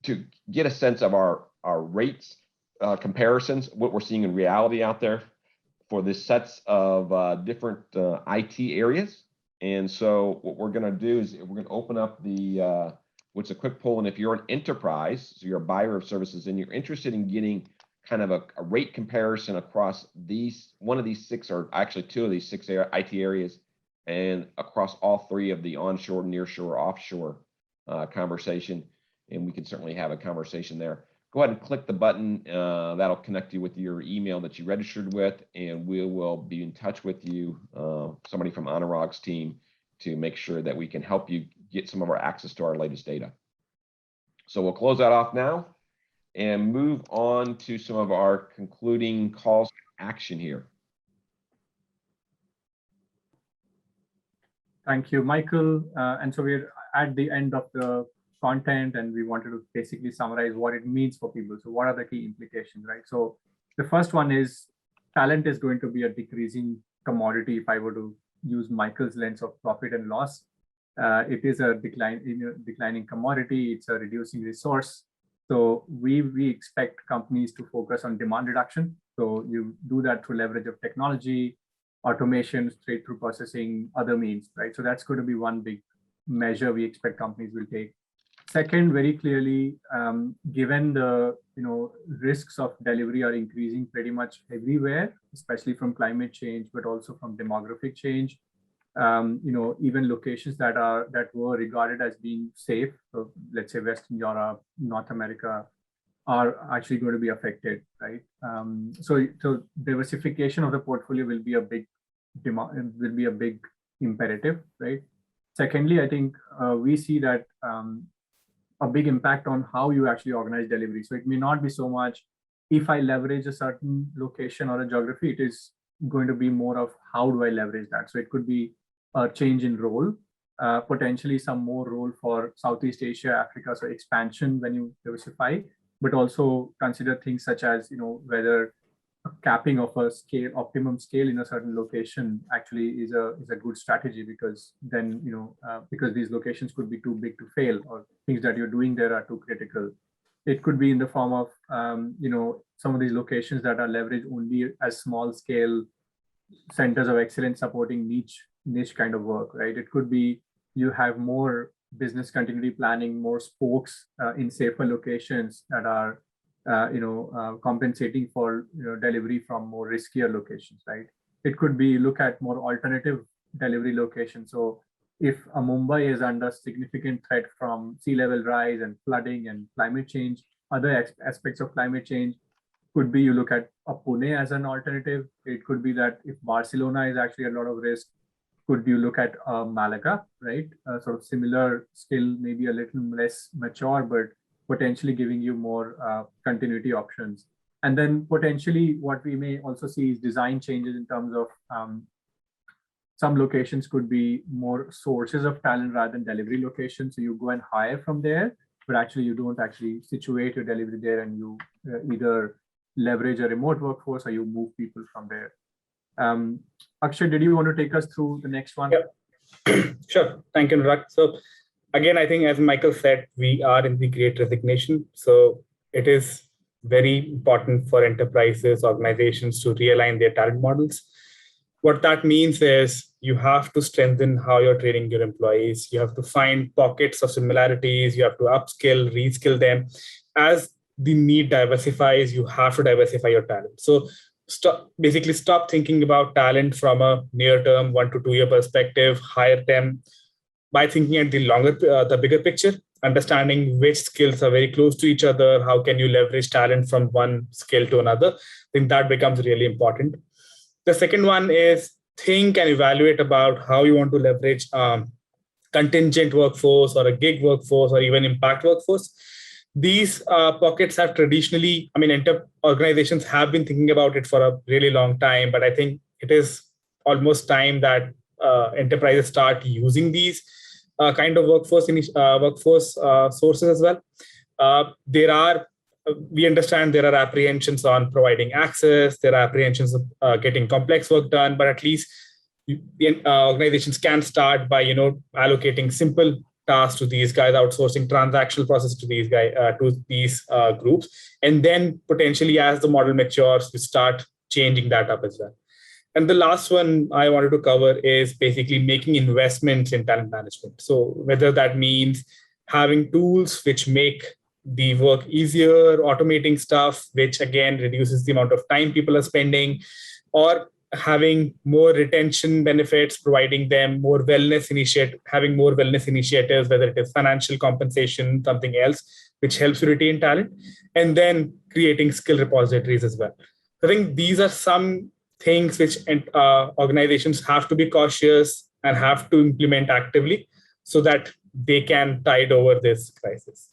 to get a sense of our rates comparisons, what we're seeing in reality out there for the sets of different IT areas. And so what we're going to do is we're going to open up the what's a quick poll. And if you're an enterprise, so you're a buyer of services and you're interested in getting kind of a rate comparison across one of these six, or actually two of these six IT areas, and across all three of the onshore, nearshore, offshore conversation, and we can certainly have a conversation there. Go ahead and click the button. That'll connect you with your email that you registered with, and we will be in touch with you, somebody from Anurag's team, to make sure that we can help you get some of our access to our latest data. So we'll close that off now and move on to some of our concluding calls to action here. Thank you, Michael. And so we're at the end of the content, and we wanted to basically summarize what it means for people. So what are the key implications, right? So the first one is talent is going to be a decreasing commodity. If I were to use Michael's lens of profit and loss, it is a declining commodity. It's a reducing resource. So we expect companies to focus on demand reduction. So you do that through leverage of technology, automation, straight through processing, other means, right? So that's going to be one big measure we expect companies will take. Second, very clearly, given the risks of delivery are increasing pretty much everywhere, especially from climate change, but also from demographic change. Even locations that were regarded as being safe, so let's say Western Europe, North America, are actually going to be affected, right? So diversification of the portfolio will be a big demand, will be a big imperative, right? Secondly, I think we see that a big impact on how you actually organize delivery. So it may not be so much if I leverage a certain location or a geography, it is going to be more of how do I leverage that. So it could be a change in role, potentially some more role for Southeast Asia, Africa, so expansion when you diversify, but also consider things such as, whether a capping of a scale, optimum scale in a certain location actually is a good strategy, because then, because these locations could be too big to fail, or things that you're doing there are too critical. It could be in the form of, some of these locations that are leveraged only as small scale centers of excellence supporting niche kind of work, right? It could be you have more business continuity planning, more spokes in safer locations that are, compensating for delivery from more riskier locations, right? It could be look at more alternative delivery locations. So if a Mumbai is under significant threat from sea level rise and flooding and climate change, other aspects of climate change, could be you look at a Pune as an alternative. It could be that if Barcelona is actually a lot of risk, could you look at Malaga, right? Sort of similar skill, maybe a little less mature, but potentially giving you more continuity options. And then potentially what we may also see is design changes in terms of some locations could be more sources of talent rather than delivery locations. So you go and hire from there, but actually you don't actually situate your delivery there, and you either leverage a remote workforce or you move people from there. Akshay, did you want to take us through the next one? Yep. Sure. Thank you, Anurag. So again, I think as Michael said, we are in the Great Resignation. So it is very important for enterprises, organizations to realign their talent models. What that means is you have to strengthen how you're training your employees. You have to find pockets of similarities. You have to upskill, reskill them. As the need diversifies, you have to diversify your talent. So basically stop thinking about talent from a near-term 1 to 2 year perspective. Hire them by thinking at the bigger picture, understanding which skills are very close to each other. How can you leverage talent from one skill to another? I think that becomes really important. The second one is think and evaluate about how you want to leverage contingent workforce or a gig workforce or even impact workforce. These pockets have traditionally, organizations have been thinking about it for a really long time, but I think it is almost time that enterprises start using these kind of workforce sources as well. We understand there are apprehensions on providing access, there are apprehensions of getting complex work done, but at least organizations can start by allocating simple tasks to these guys, outsourcing transactional process to these groups, and then potentially as the model matures, we start changing that up as well. And the last one I wanted to cover is basically making investments in talent management. So whether that means having tools which make the work easier, automating stuff, which again reduces the amount of time people are spending, or having more retention benefits, providing them more wellness having more wellness initiatives, whether it is financial compensation, something else, which helps you retain talent, and then creating skill repositories as well. I think these are some things which organizations have to be cautious and have to implement actively so that they can tide over this crisis.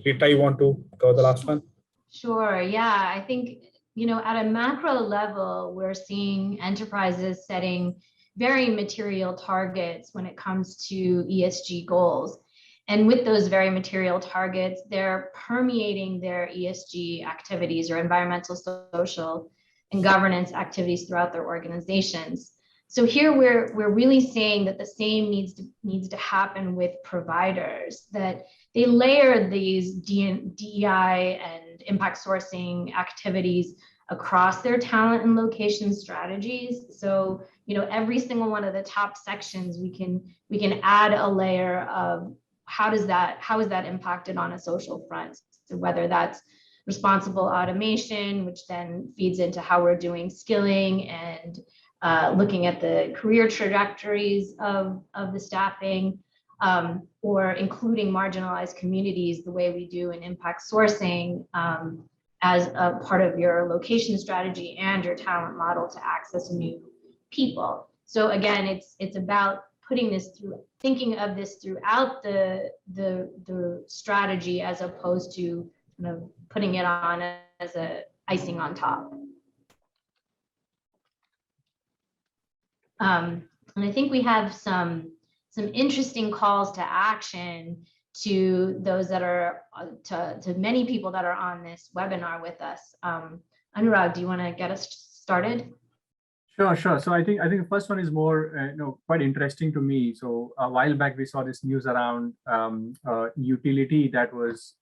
Rita, you want to cover the last one? Sure. Yeah, I think, at a macro level, we're seeing enterprises setting very material targets when it comes to ESG goals. And with those very material targets, they're permeating their ESG activities or environmental, social, and governance activities throughout their organizations. So here we're really saying that the same needs to happen with providers, that they layer these DEI and impact sourcing activities across their talent and location strategies. So, every single one of the top sections, we can add a layer of how is that impacted on a social front. So whether that's responsible automation, which then feeds into how we're doing skilling and looking at the career trajectories of the staffing, or including marginalized communities the way we do in impact sourcing as a part of your location strategy and your talent model to access new people. So again, it's about thinking of this throughout the strategy as opposed to kind of putting it on as a icing on top. And I think we have some interesting calls to action to those that are to many people that are on this webinar with us. Anurag, do you want to get us started? Sure. So I think the first one is more quite interesting to me. So a while back we saw this news around utility that was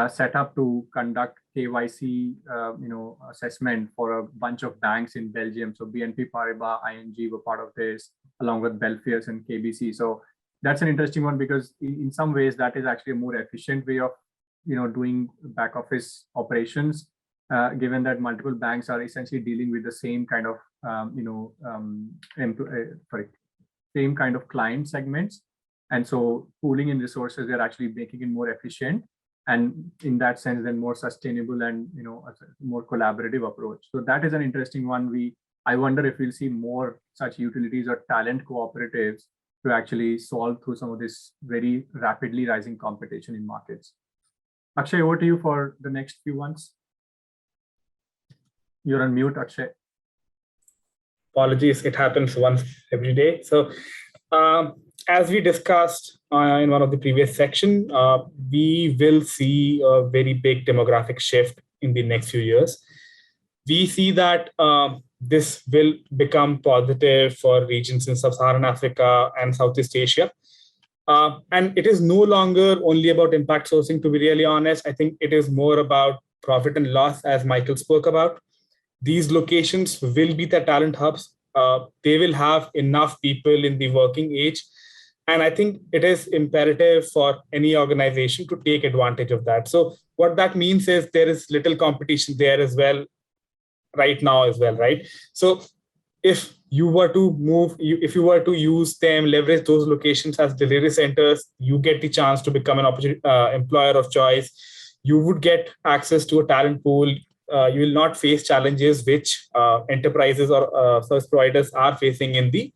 set up to conduct KYC assessment for a bunch of banks in Belgium. So BNP Paribas, ING were part of this, along with Belfius and KBC. So that's an interesting one because in some ways that is actually a more efficient way of doing back office operations, given that multiple banks are essentially dealing with the same kind of same kind of client segments, and so pooling in resources, they're actually making it more efficient, and in that sense then more sustainable and more collaborative approach. So that is an interesting one. I wonder if we'll see more such utilities or talent cooperatives to actually solve through some of this very rapidly rising competition in markets. Akshay, over to you for the next few ones. You're on mute, Akshay. Apologies, it happens once every day. So as we discussed in one of the previous section, we will see a very big demographic shift in the next few years. We see that this will become positive for regions in Sub-Saharan Africa and Southeast Asia. And it is no longer only about impact sourcing, to be really honest. I think it is more about profit and loss, as Michael spoke about. These locations will be the talent hubs. They will have enough people in the working age. And I think it is imperative for any organization to take advantage of that. So what that means is there is little competition there as well, right now as well, right? So if you were to move, if you were to use them, leverage those locations as delivery centers, you get the chance to become an employer of choice. You would get access to a talent pool. You will not face challenges which enterprises or service providers are facing in the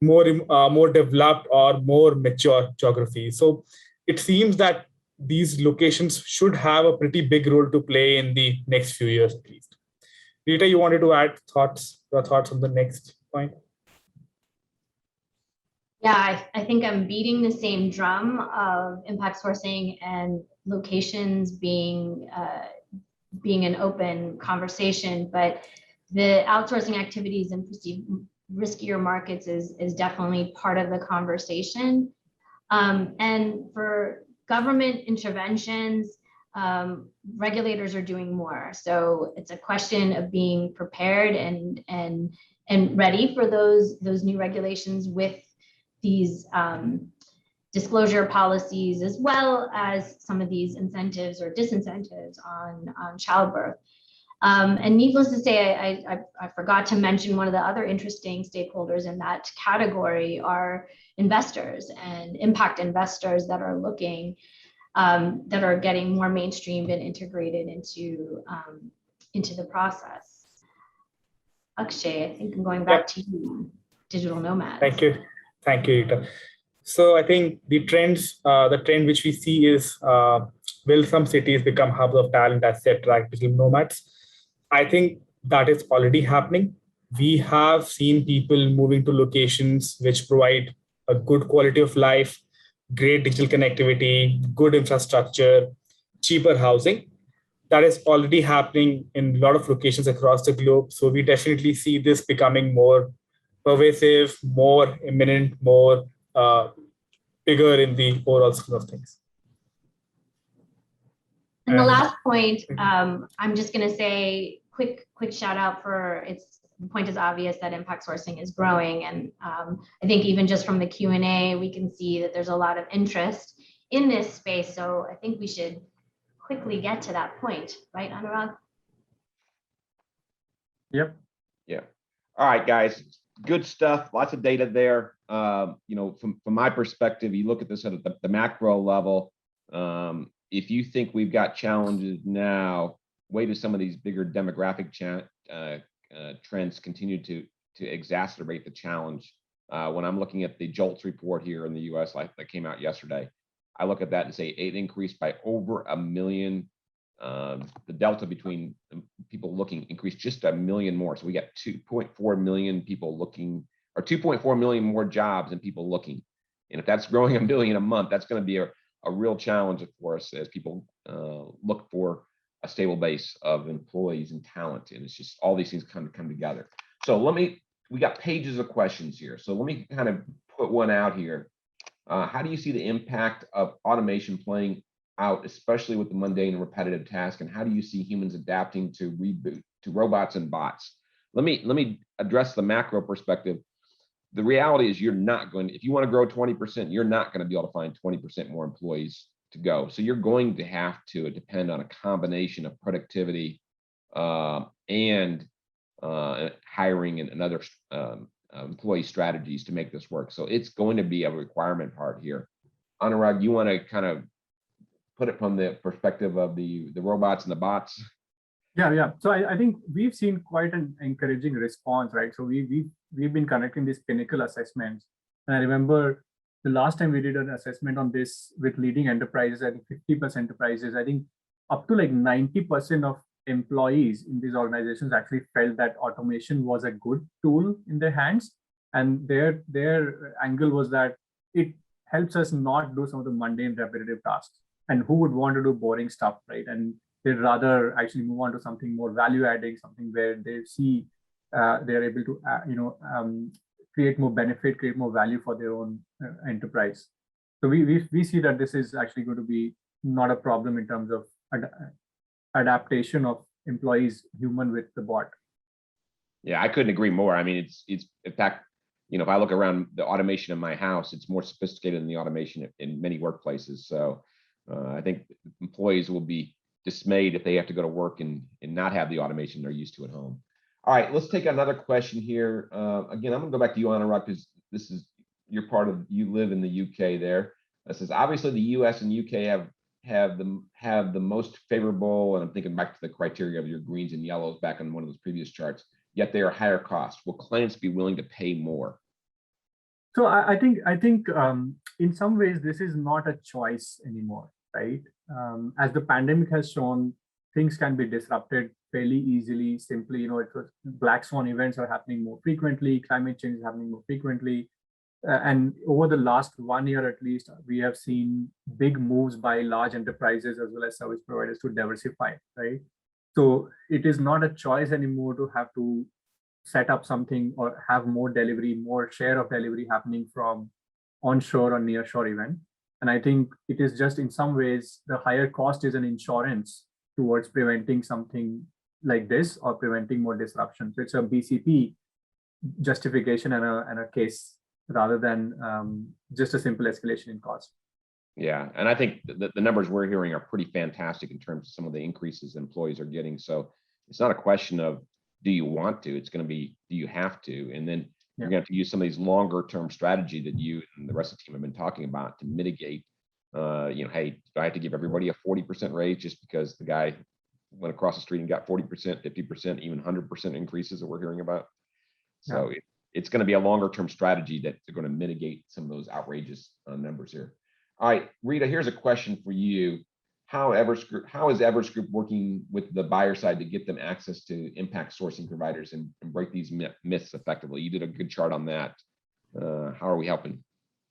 more developed or more mature geographies. So it seems that these locations should have a pretty big role to play in the next few years, at least. Rita, you wanted to add your thoughts on the next point? Yeah, I think I'm beating the same drum of impact sourcing and locations being an open conversation, but the outsourcing activities in perceived riskier markets is definitely part of the conversation. And for government interventions, regulators are doing more. So it's a question of being prepared and ready for those new regulations with these disclosure policies, as well as some of these incentives or disincentives on childbirth. And needless to say, I forgot to mention one of the other interesting stakeholders in that category are investors and impact investors that are looking, that are getting more mainstreamed and integrated into the process. Akshay, I think I'm going back to you, digital nomads. Thank you, Rita. So I think the trend which we see is, will some cities become hubs of talent as set track digital nomads? I think that is already happening. We have seen people moving to locations which provide a good quality of life, great digital connectivity, good infrastructure, cheaper housing. That is already happening in a lot of locations across the globe. So we definitely see this becoming more pervasive, more imminent, more bigger in the overall scheme of things. And the last point, I'm just going to say quick shout out for the point is obvious that impact sourcing is growing. And I think even just from the Q&A, we can see that there's a lot of interest in this space. So I think we should quickly get to that point, right, Anurag? Yep. Yeah. All right, guys. Good stuff. Lots of data there. You know, from my perspective, you look at this at the macro level. If you think we've got challenges now, wait till some of these bigger demographic trends continue to exacerbate the challenge. When I'm looking at the JOLTS report here in the US, like that came out yesterday, I look at that and say it increased by over 1 million. The delta between people looking increased just 1 million more. So we got 2.4 million people looking, or 2.4 million more jobs and people looking. And if that's growing 1 million a month, that's going to be a real challenge for us as people look for a stable base of employees and talent. And it's just all these things come together. So we got pages of questions here. So let me kind of put one out here. How do you see the impact of automation playing out, especially with the mundane and repetitive task? And how do you see humans adapting to robots and bots? Let me address the macro perspective. The reality is you're not going to, if you want to grow 20%, you're not going to be able to find 20% more employees to go. So you're going to have to depend on a combination of productivity and hiring and other employee strategies to make this work. So it's going to be a requirement part here. Anurag, you want to kind of put it from the perspective of the robots and the bots? Yeah. So I think we've seen quite an encouraging response, right? So we've been conducting these pinnacle assessments. And I remember the last time we did an assessment on this with leading enterprises, I think 50+ enterprises, I think up to like 90% of employees in these organizations actually felt that automation was a good tool in their hands. And their angle was that it helps us not do some of the mundane repetitive tasks. And who would want to do boring stuff, right? And they'd rather actually move on to something more value adding, something where they see they're able to, create more benefit, create more value for their own enterprise. So we see that this is actually going to be not a problem in terms of adaptation of employees, human with the bot. Yeah, I couldn't agree more. I mean, it's in fact, if I look around the automation in my house, it's more sophisticated than the automation in many workplaces. So I think employees will be dismayed if they have to go to work and not have the automation they're used to at home. All right, let's take another question here. Again, I'm gonna go back to you, Anurag, because this is you live in the UK there. It says obviously the US and UK have the most favorable, and I'm thinking back to the criteria of your greens and yellows back on one of those previous charts, yet they are higher cost. Will clients be willing to pay more? So I think in some ways this is not a choice anymore, right? As the pandemic has shown, things can be disrupted fairly easily. Simply, it was black swan events are happening more frequently, climate change is happening more frequently, and over the last 1 year at least, we have seen big moves by large enterprises as well as service providers to diversify, right? So it is not a choice anymore to have to set up something or have more delivery, more share of delivery happening from onshore or nearshore event. And I think it is just in some ways, the higher cost is an insurance towards preventing something like this or preventing more disruption. So it's a BCP justification and a case rather than just a simple escalation in cost. Yeah, and I think the numbers we're hearing are pretty fantastic in terms of some of the increases employees are getting. So it's not a question of do you want to, it's going to be do you have to, and then you're going to have to use some of these longer term strategy that you and the rest of the team have been talking about to mitigate. Hey, do I have to give everybody a 40% raise just because the guy went across the street and got 40%, 50%, even 100% increases that we're hearing about? So it's going to be a longer term strategy that they're going to mitigate some of those outrageous numbers here. All right, Rita, here's a question for you. How is Everest Group working with the buyer side to get them access to impact sourcing providers and break these myths effectively? You did a good chart on that. How are we helping?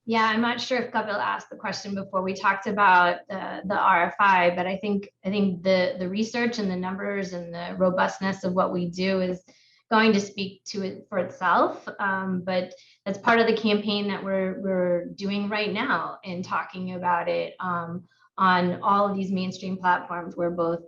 Yeah, I'm not sure if Kapil asked the question before we talked about the RFI, but I think the research and the numbers and the robustness of what we do is going to speak to it for itself. But that's part of the campaign that we're doing right now in talking about it on all of these mainstream platforms where both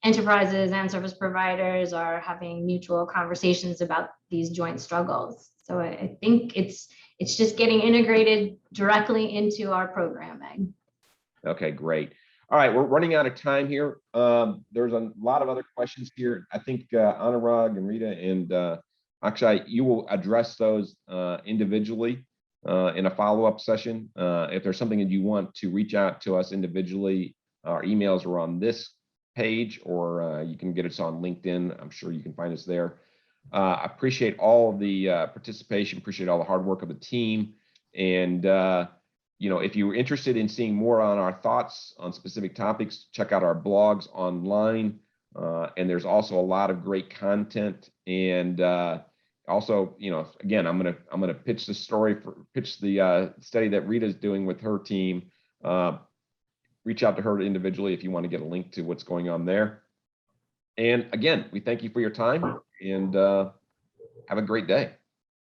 enterprises and service providers are having mutual conversations about these joint struggles. So I think it's just getting integrated directly into our programming. Okay, great. All right, we're running out of time here. There's a lot of other questions here. I think Anurag and Rita and Akshay, you will address those individually in a follow-up session. If there's something that you want to reach out to us individually, our emails are on this page, or you can get us on LinkedIn. I'm sure you can find us there. I appreciate all of the participation, appreciate all the hard work of the team. And if you're interested in seeing more on our thoughts on specific topics, check out our blogs online. And there's also a lot of great content. And also, again, I'm gonna pitch the study that Rita's doing with her team. Reach out to her individually if you want to get a link to what's going on there. And again, we thank you for your time and have a great day.